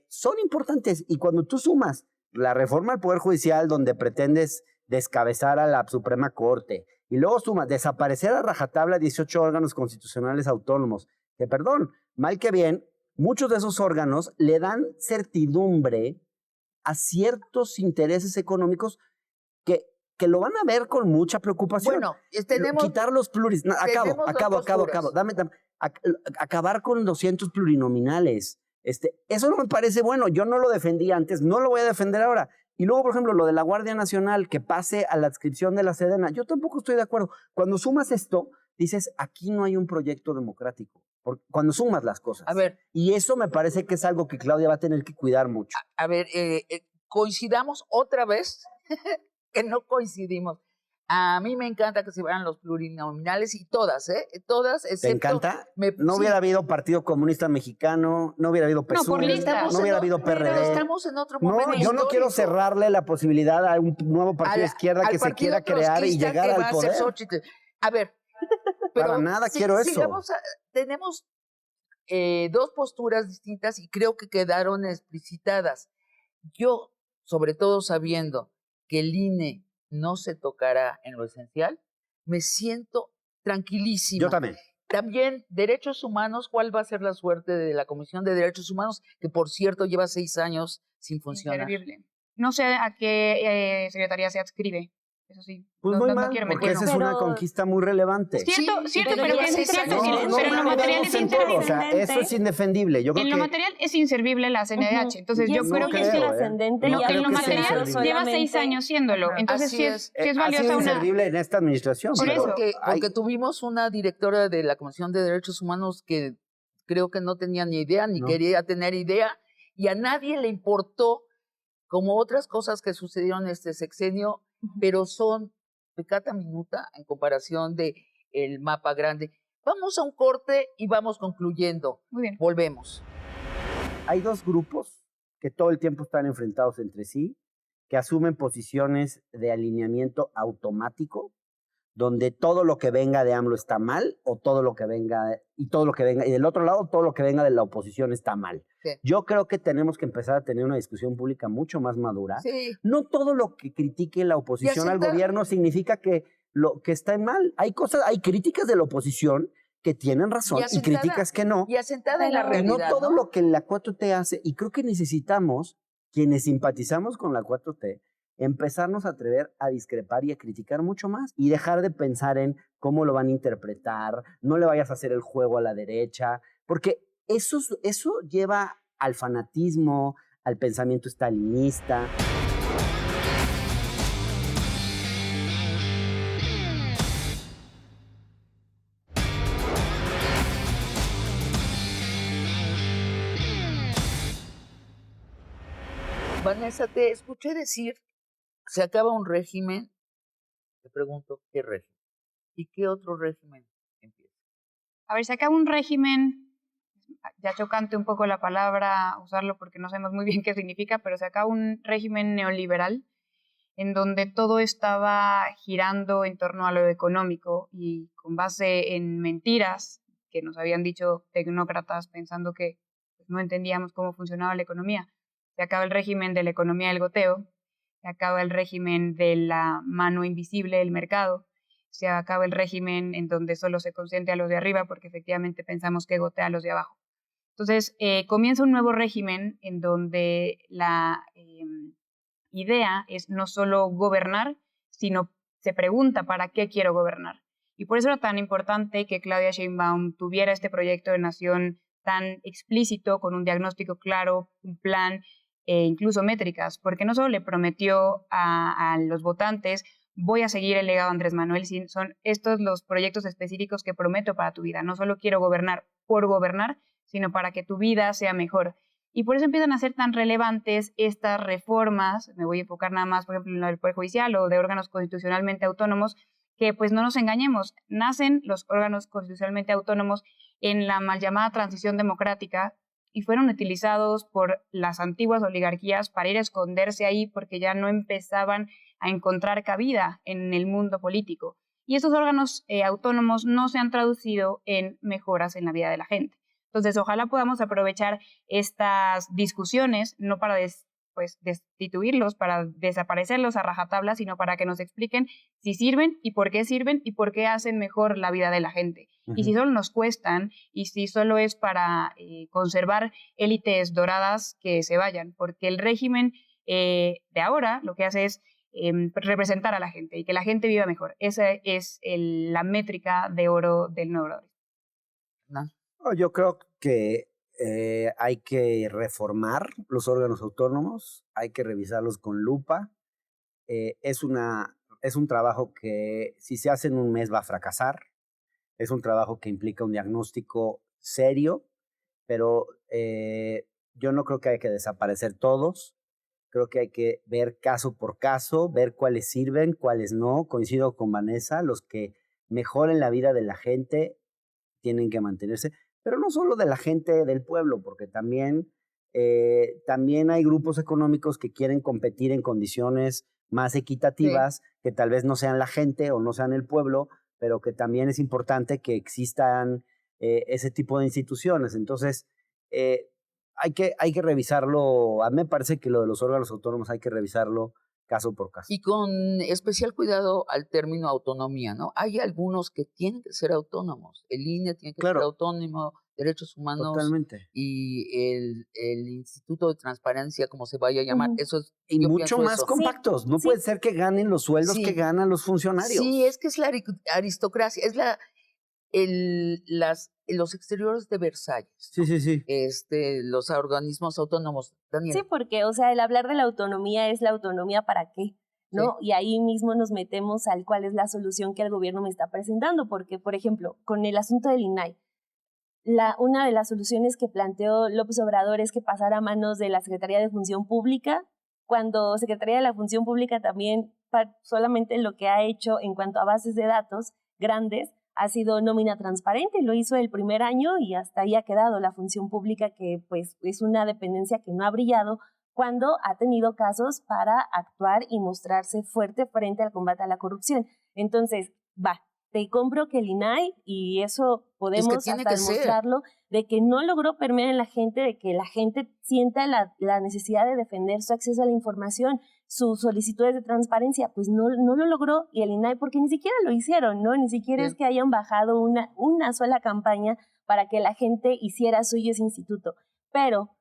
son importantes, y cuando tú sumas la reforma al Poder Judicial, donde pretendes descabezar a la Suprema Corte, y luego sumas desaparecer a rajatabla 18 órganos constitucionales autónomos, que perdón, mal que bien, muchos de esos órganos le dan certidumbre a ciertos intereses económicos que lo van a ver con mucha preocupación. Bueno, tenemos... Quitar los pluris... No, acabo. Acabar con 200 plurinominales. Eso no me parece bueno. Yo no lo defendí antes, no lo voy a defender ahora. Y luego, por ejemplo, lo de la Guardia Nacional, que pase a la adscripción de la Sedena, yo tampoco estoy de acuerdo. Cuando sumas esto, dices, aquí no hay un proyecto democrático. Cuando sumas las cosas. A ver. Y eso me parece que es algo que Claudia va a tener que cuidar mucho. A ver, coincidamos otra vez, que no coincidimos. A mí me encanta que se vayan los plurinominales y todas, todas, excepto... ¿Te encanta? No hubiera habido Partido Comunista Mexicano, no hubiera habido PSUV, no hubiera habido PRD. Pero estamos en otro momento yo no quiero cerrarle la posibilidad a un nuevo partido de izquierda que se quiera crear y llegar al poder. A ver, pero para nada quiero eso. Tenemos dos posturas distintas y creo que quedaron explicitadas. Yo, sobre todo sabiendo que el INE no se tocará en lo esencial, me siento tranquilísima. Yo también. También, derechos humanos, ¿cuál va a ser la suerte de la Comisión de Derechos Humanos? Que, por cierto, lleva 6 años sin funcionar. Increíble. No sé a qué secretaría se adscribe, Eso sí. Pues muy mal, porque esa es una conquista muy relevante. Cierto, Sí, pero en lo material es inservible. O sea, eso es indefendible. Yo creo en lo material es inservible la CNDH. Entonces yo creo que sí. Trascendente. No, en lo material lleva 6 años siéndolo. Entonces sí es valiosa ha sido inservible en esta administración. Por eso, porque tuvimos una directora de la Comisión de Derechos Humanos que creo que no tenía ni idea, ni quería tener idea, y a nadie le importó, como otras cosas que sucedieron en este sexenio, pero son pecata minuta en comparación de el mapa grande. Vamos a un corte y vamos concluyendo. Muy bien. Volvemos. Hay 2 grupos que todo el tiempo están enfrentados entre sí, que asumen posiciones de alineamiento automático, donde todo lo que venga de AMLO está mal, o todo lo que venga, y del otro lado, todo lo que venga de la oposición está mal. Sí. Yo creo que tenemos que empezar a tener una discusión pública mucho más madura. Sí. No todo lo que critique la oposición al gobierno significa que lo que está mal. Hay críticas de la oposición que tienen razón y críticas que no. Y asentada en la realidad. Y no todo lo que la 4T hace, y creo que necesitamos, quienes simpatizamos con la 4T, empezarnos a atrever a discrepar y a criticar mucho más y dejar de pensar en cómo lo van a interpretar, no le vayas a hacer el juego a la derecha, porque eso lleva al fanatismo, al pensamiento estalinista. Vanessa, te escuché decir, se acaba un régimen, te pregunto, ¿qué régimen? ¿Y qué otro régimen empieza? A ver, se acaba un régimen, ya chocante un poco la palabra, usarlo porque no sabemos muy bien qué significa, pero se acaba un régimen neoliberal en donde todo estaba girando en torno a lo económico y con base en mentiras que nos habían dicho tecnócratas pensando que no entendíamos cómo funcionaba la economía. Se acaba el régimen de la economía del goteo, se acaba el régimen de la mano invisible del mercado, se acaba el régimen en donde solo se consiente a los de arriba porque efectivamente pensamos que gotea a los de abajo. Entonces, comienza un nuevo régimen en donde la idea es no solo gobernar, sino se pregunta ¿para qué quiero gobernar? Y por eso era tan importante que Claudia Sheinbaum tuviera este proyecto de nación tan explícito, con un diagnóstico claro, un plan, incluso métricas, porque no solo le prometió a los votantes voy a seguir el legado de Andrés Manuel, son estos los proyectos específicos que prometo para tu vida. No solo quiero gobernar por gobernar, sino para que tu vida sea mejor. Y por eso empiezan a ser tan relevantes estas reformas, me voy a enfocar nada más, por ejemplo, en lo del Poder Judicial o de órganos constitucionalmente autónomos, que pues no nos engañemos, nacen los órganos constitucionalmente autónomos en la mal llamada transición democrática y fueron utilizados por las antiguas oligarquías para ir a esconderse ahí porque ya no empezaban a encontrar cabida en el mundo político. Y esos órganos autónomos no se han traducido en mejoras en la vida de la gente. Entonces, ojalá podamos aprovechar estas discusiones, no para destituirlos, para desaparecerlos a rajatabla, sino para que nos expliquen si sirven y por qué hacen mejor la vida de la gente. Y si solo nos cuestan y si solo es para conservar élites doradas, que se vayan, porque el régimen de ahora lo que hace es representar a la gente y que la gente viva mejor. Esa es la métrica de oro del nuevo orden. No, yo creo que hay que reformar los órganos autónomos, hay que revisarlos con lupa. Es un trabajo que si se hace en un mes va a fracasar. Es un trabajo que implica un diagnóstico serio, pero yo no creo que haya que desaparecer todos. Creo que hay que ver caso por caso, ver cuáles sirven, cuáles no. Coincido con Vanessa, los que mejoren la vida de la gente tienen que mantenerse, pero no solo de la gente del pueblo, porque también hay grupos económicos que quieren competir en condiciones más equitativas, que tal vez no sean la gente o no sean el pueblo, pero que también es importante que existan ese tipo de instituciones. Entonces, hay que revisarlo. A mí me parece que lo de los órganos autónomos hay que revisarlo caso por caso. Y con especial cuidado al término autonomía, ¿no? Hay algunos que tienen que ser autónomos. El INE tiene que ser autónomo, Derechos Humanos Totalmente. y el Instituto de Transparencia, como se vaya a llamar, eso es... Y mucho más compactos. No puede ser que ganen los sueldos que ganan los funcionarios. Sí, es que es la aristocracia, es los exteriores de Versalles. Sí, sí, sí. Los organismos autónomos. Daniela. Sí, porque, o sea, el hablar de la autonomía es la autonomía para qué, ¿no? Sí. Y ahí mismo nos metemos al cuál es la solución que el gobierno me está presentando, porque, por ejemplo, con el asunto del INAI, una de las soluciones que planteó López Obrador es que pasara a manos de la Secretaría de Función Pública, cuando Secretaría de la Función Pública también solamente lo que ha hecho en cuanto a bases de datos grandes ha sido nómina transparente, lo hizo el primer año y hasta ahí ha quedado la función pública, que pues es una dependencia que no ha brillado cuando ha tenido casos para actuar y mostrarse fuerte frente al combate a la corrupción. Entonces, te compro que el INAI, y eso podemos hasta demostrarlo, de que no logró permear en la gente, de que la gente sienta la necesidad de defender su acceso a la información, sus solicitudes de transparencia, pues no lo logró, y el INAI, porque ni siquiera lo hicieron, ¿no? Ni siquiera es que hayan bajado una sola campaña para que la gente hiciera suyo ese instituto. Pero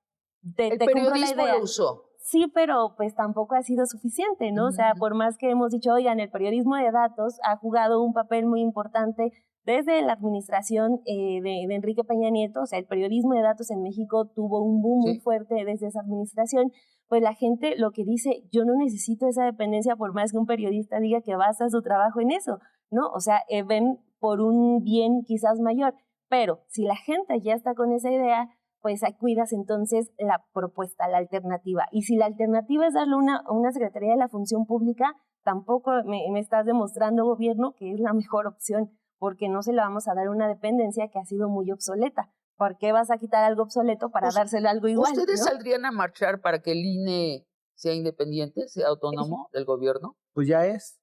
el periodismo lo usó. Sí, pero pues tampoco ha sido suficiente, ¿no? O sea, por más que hemos dicho, oigan, el periodismo de datos ha jugado un papel muy importante desde la administración de Enrique Peña Nieto. O sea, el periodismo de datos en México tuvo un boom muy fuerte desde esa administración. Pues la gente lo que dice, yo no necesito esa dependencia por más que un periodista diga que basa su trabajo en eso, ¿no? O sea, ven por un bien quizás mayor. Pero si la gente ya está con esa idea, pues cuidas entonces la propuesta, la alternativa. Y si la alternativa es darle una Secretaría de la Función Pública, tampoco me estás demostrando, gobierno, que es la mejor opción, porque no se le vamos a dar una dependencia que ha sido muy obsoleta. ¿Por qué vas a quitar algo obsoleto para dárselo algo igual? ¿Ustedes ¿no? saldrían a marchar para que el INE sea independiente, sea autónomo del gobierno? Pues ya es.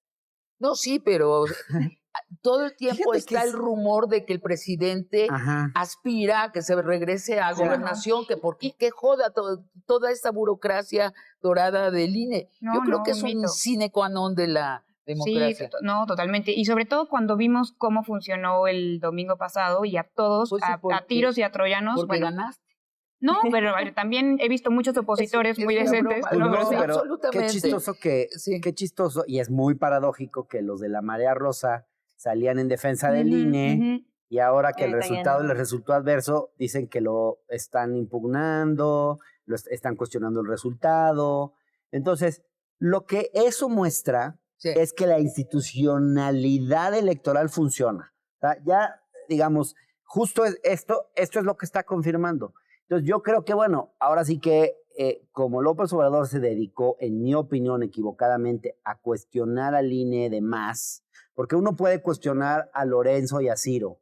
No, sí, pero todo el tiempo está el rumor de que el presidente aspira a que se regrese a gobernación, que por qué joda toda esta burocracia dorada del INE. Yo creo que es un sine qua non de la democracia. Sí, no, totalmente. Y sobre todo cuando vimos cómo funcionó el domingo pasado y a todos, pues sí, a tiros y a troyanos. Porque ganaste. No, pero también he visto muchos opositores muy decentes. Pero qué chistoso, y es muy paradójico que los de la Marea Rosa salían en defensa del INE, y ahora que el resultado les resultó adverso, dicen que lo están impugnando, están cuestionando el resultado. Entonces, lo que eso muestra es que la institucionalidad electoral funciona. O sea, ya, digamos, justo esto es lo que está confirmando. Entonces, yo creo que, bueno, ahora sí que como López Obrador se dedicó, en mi opinión, equivocadamente, a cuestionar al INE de más, porque uno puede cuestionar a Lorenzo y a Ciro,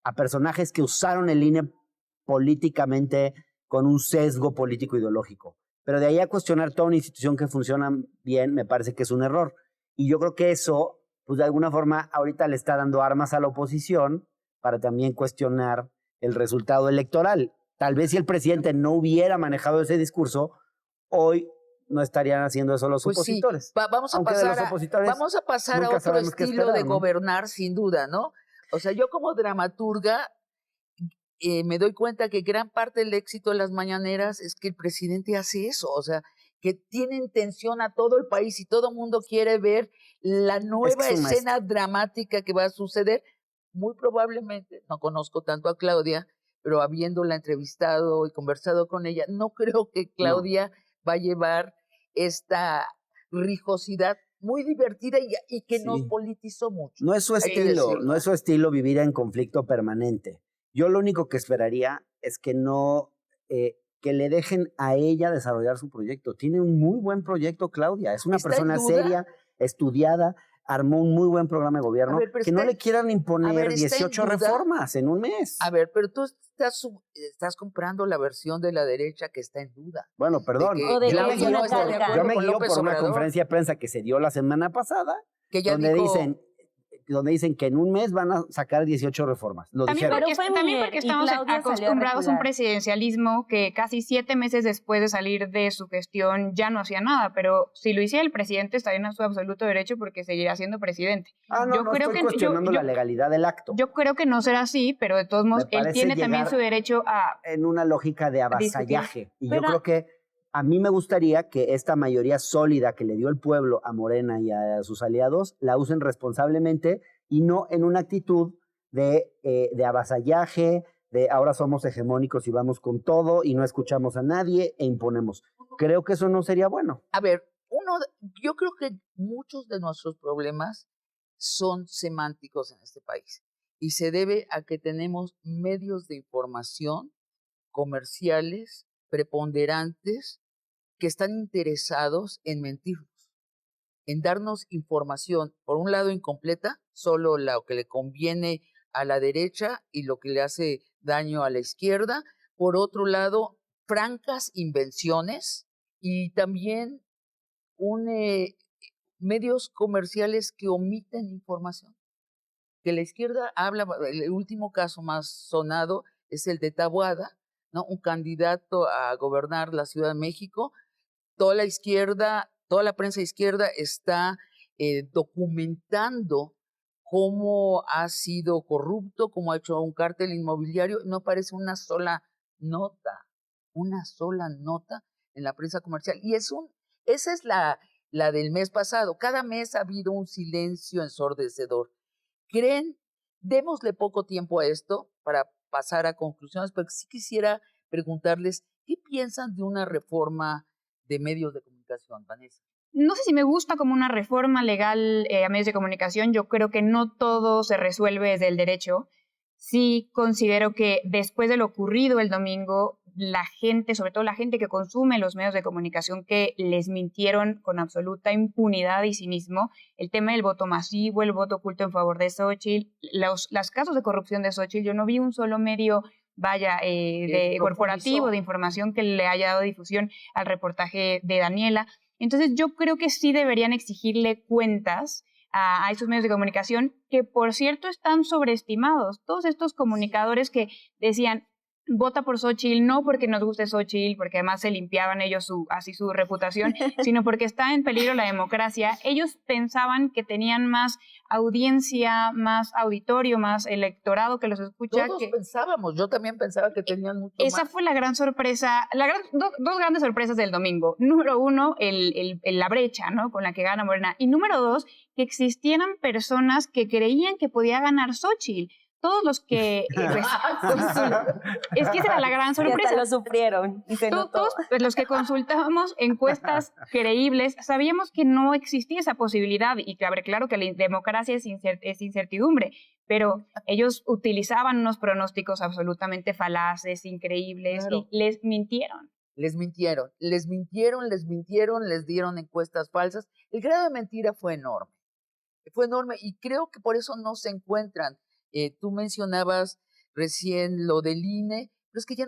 a personajes que usaron el INE políticamente con un sesgo político ideológico, pero de ahí a cuestionar toda una institución que funciona bien, me parece que es un error. Y yo creo que eso, pues de alguna forma, ahorita le está dando armas a la oposición para también cuestionar el resultado electoral. Tal vez si el presidente no hubiera manejado ese discurso, hoy no estarían haciendo eso los opositores. Sí. Vamos a pasar a otro estilo de gobernar, sin duda, ¿no? O sea, yo como dramaturga me doy cuenta que gran parte del éxito de las mañaneras es que el presidente hace eso, o sea, que tiene en tensión a todo el país y todo el mundo quiere ver la nueva escena dramática que va a suceder. Muy probablemente, no conozco tanto a Claudia, pero habiéndola entrevistado y conversado con ella, no creo que Claudia va a llevar esta rijosidad muy divertida y que nos politizó mucho. No es su estilo, no es su estilo vivir en conflicto permanente. Yo lo único que esperaría es que no, que le dejen a ella desarrollar su proyecto. Tiene un muy buen proyecto, Claudia. Es una persona seria, estudiada, armó un muy buen programa de gobierno, que no le quieran imponer 18 reformas en un mes. A ver, pero tú estás comprando la versión de la derecha que está en duda. Bueno, perdón. Yo me guío por una conferencia de prensa que se dio la semana pasada, que donde dicen, donde dicen que en un mes van a sacar 18 reformas. Lo dijeron. También porque estamos acostumbrados a un presidencialismo que casi 7 meses después de salir de su gestión ya no hacía nada, pero si lo hiciera el presidente estaría en su absoluto derecho porque seguirá siendo presidente. No estoy cuestionando la legalidad del acto. Yo creo que no será así, pero de todos modos él tiene también su derecho a... En una lógica de avasallaje. Y yo creo que a mí me gustaría que esta mayoría sólida que le dio el pueblo a Morena y a sus aliados la usen responsablemente y no en una actitud de avasallaje, de ahora somos hegemónicos y vamos con todo y no escuchamos a nadie e imponemos. Creo que eso no sería bueno. A ver, yo creo que muchos de nuestros problemas son semánticos en este país y se debe a que tenemos medios de información comerciales preponderantes que están interesados en mentirnos, en darnos información, por un lado incompleta, solo lo que le conviene a la derecha y lo que le hace daño a la izquierda, por otro lado, francas invenciones y también medios comerciales que omiten información. Que la izquierda habla, el último caso más sonado es el de Taboada, ¿no? Un candidato a gobernar la Ciudad de México. Toda la izquierda, toda la prensa izquierda está documentando cómo ha sido corrupto, cómo ha hecho un cártel inmobiliario. No aparece una sola nota en la prensa comercial. Y esa es la del mes pasado. Cada mes ha habido un silencio ensordecedor. Démosle poco tiempo a esto para pasar a conclusiones, pero sí quisiera preguntarles, ¿qué piensan de una reforma de medios de comunicación, Vanessa? No sé si me gusta como una reforma legal a medios de comunicación. Yo creo que no todo se resuelve desde el derecho. Sí considero que después de lo ocurrido el domingo, la gente, sobre todo la gente que consume los medios de comunicación que les mintieron con absoluta impunidad y cinismo, el tema del voto masivo, el voto oculto en favor de Xóchitl, los casos de corrupción de Xóchitl, yo no vi un solo medio de corporativo de información que le haya dado difusión al reportaje de Daniela. Entonces yo creo que sí deberían exigirle cuentas a esos medios de comunicación que, por cierto, están sobreestimados. Todos estos comunicadores que decían, vota por Xóchitl, no porque nos guste Xóchitl, porque además se limpiaban ellos su reputación, sino porque está en peligro la democracia. Ellos pensaban que tenían más audiencia, más auditorio, más electorado que los escucha. Todos pensábamos, yo también pensaba que tenían mucho Esa más. fue la gran sorpresa, dos grandes sorpresas del domingo. Número uno, la brecha, ¿no?, con la que gana Morena. Y número dos, que existieran personas que creían que podía ganar Xóchitl. Todos los que... es que esa era la gran sorpresa. Y hasta lo sufrieron. Y se notó. Todos los que consultábamos encuestas creíbles sabíamos que no existía esa posibilidad. Y claro que la democracia es incertidumbre, pero ellos utilizaban unos pronósticos absolutamente falaces, increíbles, claro. Y les mintieron. Les dieron encuestas falsas. El grado de mentira fue enorme y creo que por eso no se encuentran. Tú mencionabas recién lo del INE, pero es que yo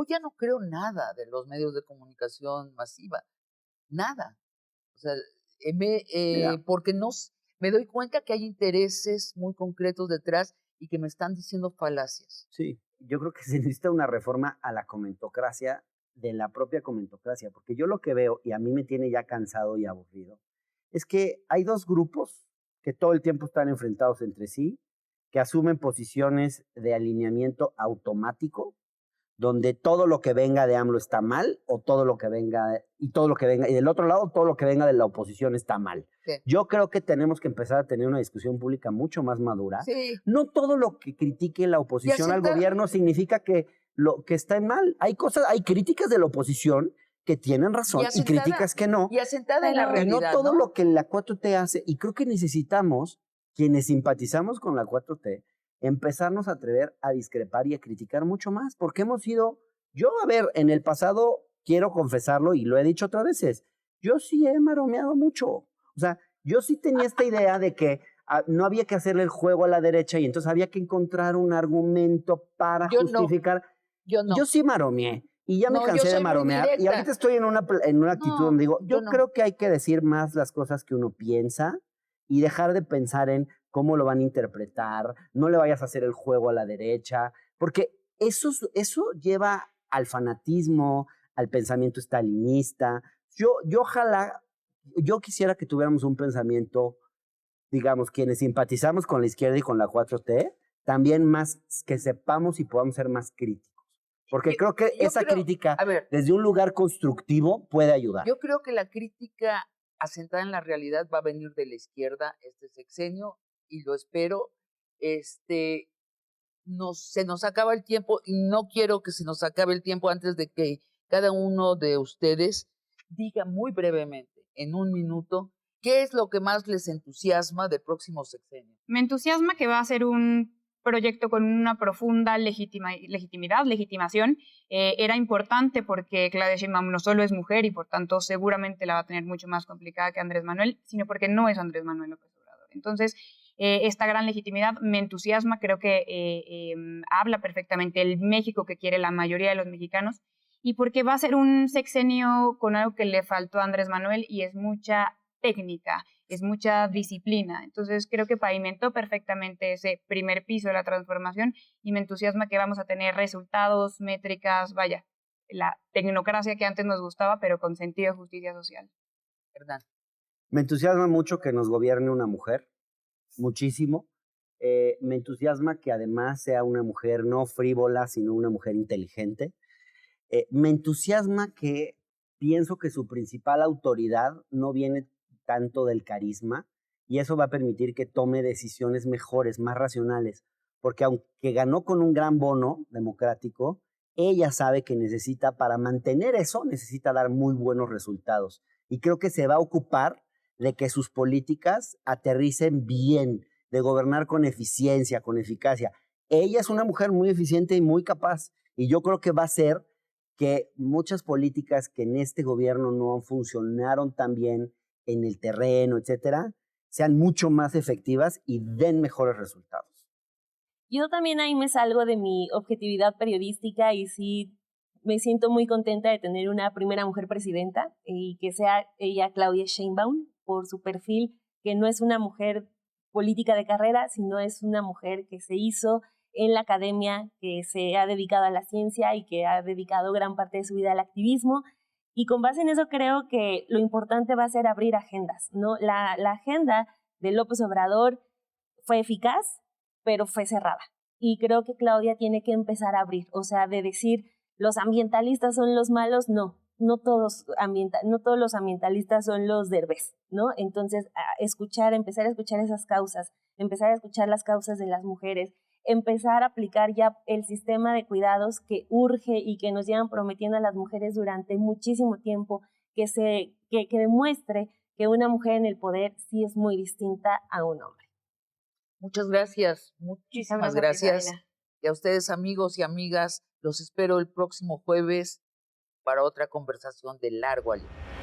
ya no creo nada de los medios de comunicación masiva, nada. O sea, porque me doy cuenta que hay intereses muy concretos detrás y que me están diciendo falacias. Sí, yo creo que se necesita una reforma a la comentocracia, de la propia comentocracia, porque yo lo que veo, y a mí me tiene ya cansado y aburrido, es que hay dos grupos que todo el tiempo están enfrentados entre sí, que asumen posiciones de alineamiento automático, donde todo lo que venga de AMLO está mal, o todo lo que venga, y del otro lado, todo lo que venga de la oposición está mal. Sí. Yo creo que tenemos que empezar a tener una discusión pública mucho más madura. Sí. No todo lo que critique la oposición al gobierno significa que lo que está mal. Hay críticas de la oposición que tienen razón y críticas que no. Y asentada en la realidad. Y no todo lo que la 4T hace. Y creo que necesitamos, quienes simpatizamos con la 4T, empezarnos a atrever a discrepar y a criticar mucho más, porque hemos sido, en el pasado, quiero confesarlo y lo he dicho otras veces, yo sí he maromeado mucho. O sea, yo sí tenía esta idea de que no había que hacerle el juego a la derecha y entonces había que encontrar un argumento para justificar. Yo sí maromeé. Y ya me cansé de maromear. Y ahorita estoy en una actitud donde digo, yo creo que hay que decir más las cosas que uno piensa y dejar de pensar en cómo lo van a interpretar, no le vayas a hacer el juego a la derecha, porque eso lleva al fanatismo, al pensamiento estalinista. Yo quisiera que tuviéramos un pensamiento, digamos, quienes simpatizamos con la izquierda y con la 4T, también más que sepamos y podamos ser más críticos. Porque creo que crítica, desde un lugar constructivo, puede ayudar. Yo creo que la crítica asentada en la realidad va a venir de la izquierda este sexenio, y lo espero. Se nos acaba el tiempo, y no quiero que se nos acabe el tiempo antes de que cada uno de ustedes diga muy brevemente, en un minuto, ¿qué es lo que más les entusiasma del próximo sexenio? Me entusiasma que va a ser un proyecto con una profunda legitimación. Era importante porque Claudia Sheinbaum no solo es mujer y por tanto seguramente la va a tener mucho más complicada que Andrés Manuel, sino porque no es Andrés Manuel López Obrador. Entonces, esta gran legitimidad me entusiasma, creo que habla perfectamente el México que quiere la mayoría de los mexicanos, y porque va a ser un sexenio con algo que le faltó a Andrés Manuel, y es mucha técnica, es mucha disciplina. Entonces creo que pavimentó perfectamente ese primer piso de la transformación, y me entusiasma que vamos a tener resultados, métricas, vaya, la tecnocracia que antes nos gustaba, pero con sentido de justicia social. ¿Verdad? Me entusiasma mucho que nos gobierne una mujer, muchísimo. Me entusiasma que además sea una mujer no frívola, sino una mujer inteligente. Me entusiasma que pienso que su principal autoridad no viene tanto del carisma, y eso va a permitir que tome decisiones mejores, más racionales, porque aunque ganó con un gran bono democrático, ella sabe que para mantener eso, necesita dar muy buenos resultados, y creo que se va a ocupar de que sus políticas aterricen bien, de gobernar con eficiencia, con eficacia. Ella es una mujer muy eficiente y muy capaz, y yo creo que va a ser que muchas políticas que en este gobierno no funcionaron tan bien en el terreno, etcétera, sean mucho más efectivas y den mejores resultados. Yo también ahí me salgo de mi objetividad periodística y sí me siento muy contenta de tener una primera mujer presidenta, y que sea ella Claudia Sheinbaum, por su perfil, que no es una mujer política de carrera, sino es una mujer que se hizo en la academia, que se ha dedicado a la ciencia y que ha dedicado gran parte de su vida al activismo. Y con base en eso creo que lo importante va a ser abrir agendas, ¿no? La agenda de López Obrador fue eficaz, pero fue cerrada. Y creo que Claudia tiene que empezar a abrir, o sea, de decir, los ambientalistas son los malos, no todos los ambientalistas son los Derbez, ¿no? Entonces, empezar a escuchar esas causas, empezar a escuchar las causas de las mujeres, empezar a aplicar ya el sistema de cuidados que urge y que nos llevan prometiendo a las mujeres durante muchísimo tiempo, que demuestre que una mujer en el poder sí es muy distinta a un hombre. Muchas gracias, muchísimas gracias. Y a ustedes, amigos y amigas, los espero el próximo jueves para otra conversación de largo aliento.